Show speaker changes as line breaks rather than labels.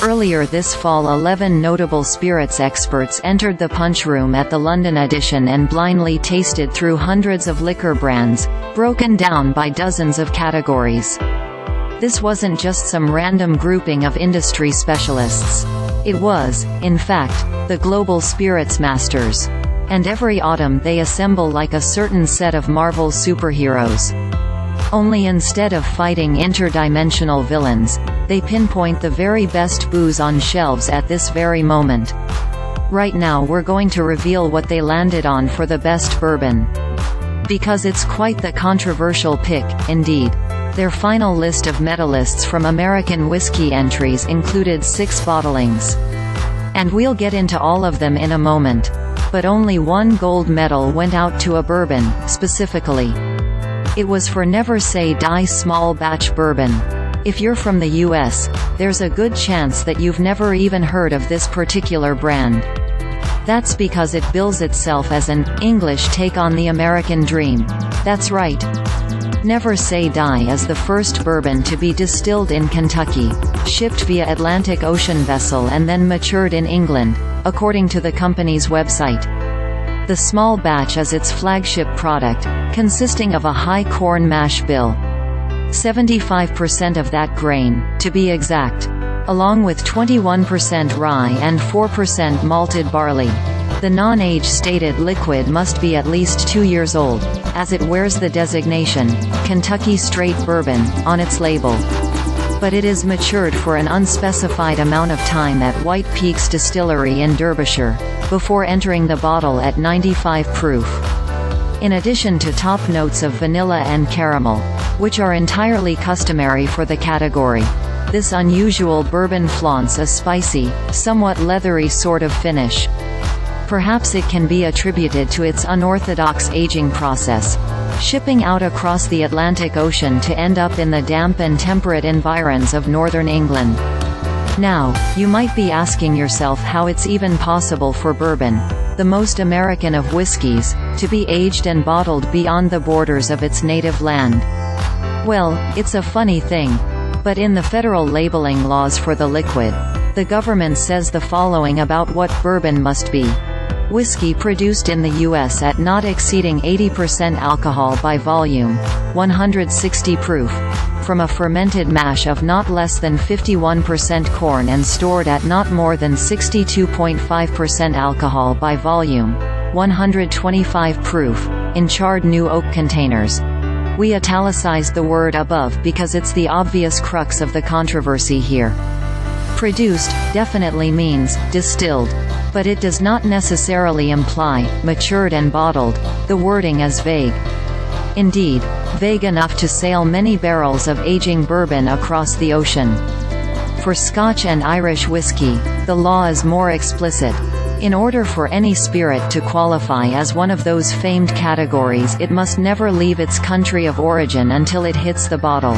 Earlier this fall 11 notable spirits experts entered the punchroom at the London edition and blindly tasted through hundreds of liquor brands, broken down by dozens of categories. This wasn't just some random grouping of industry specialists. It was, in fact, the global spirits masters. And every autumn they assemble like a certain set of Marvel superheroes. Only instead of fighting interdimensional villains, they pinpoint the very best booze on shelves at this very moment. Right now we're going to reveal what they landed on for the best bourbon. Because it's quite the controversial pick, indeed. Their final list of medalists from American whiskey entries included 6 bottlings. And we'll get into all of them in a moment. But only one gold medal went out to a bourbon, specifically. It was for Never Say Die small batch bourbon. If you're from the US, there's a good chance that you've never even heard of this particular brand. That's because it bills itself as an English take on the American dream. That's right. Never Say Die is the first bourbon to be distilled in Kentucky, shipped via Atlantic Ocean vessel and then matured in England, according to the company's website. The small batch is its flagship product, consisting of a high corn mash bill. 75% of that grain, to be exact, along with 21% rye and 4% malted barley. The non-age stated liquid must be at least 2 years old, as it wears the designation, Kentucky Straight Bourbon, on its label. But it is matured for an unspecified amount of time at White Peaks Distillery in Derbyshire, before entering the bottle at 95 proof. In addition to top notes of vanilla and caramel, which are entirely customary for the category, this unusual bourbon flaunts a spicy, somewhat leathery sort of finish. Perhaps it can be attributed to its unorthodox aging process, shipping out across the Atlantic Ocean to end up in the damp and temperate environs of northern England. Now, you might be asking yourself how it's even possible for bourbon, the most American of whiskeys, to be aged and bottled beyond the borders of its native land. Well, it's a funny thing. But in the federal labeling laws for the liquid, the government says the following about what bourbon must be. Whiskey produced in the U.S. at not exceeding 80% alcohol by volume, 160 proof, from a fermented mash of not less than 51% corn and stored at not more than 62.5% alcohol by volume, 125 proof, in charred new oak containers. We italicized the word above because it's the obvious crux of the controversy here. Produced definitely means distilled, but it does not necessarily imply matured and bottled. The wording is vague. Indeed, vague enough to sail many barrels of aging bourbon across the ocean. For Scotch and Irish whiskey, the law is more explicit. In order for any spirit to qualify as one of those famed categories, it must never leave its country of origin until it hits the bottle.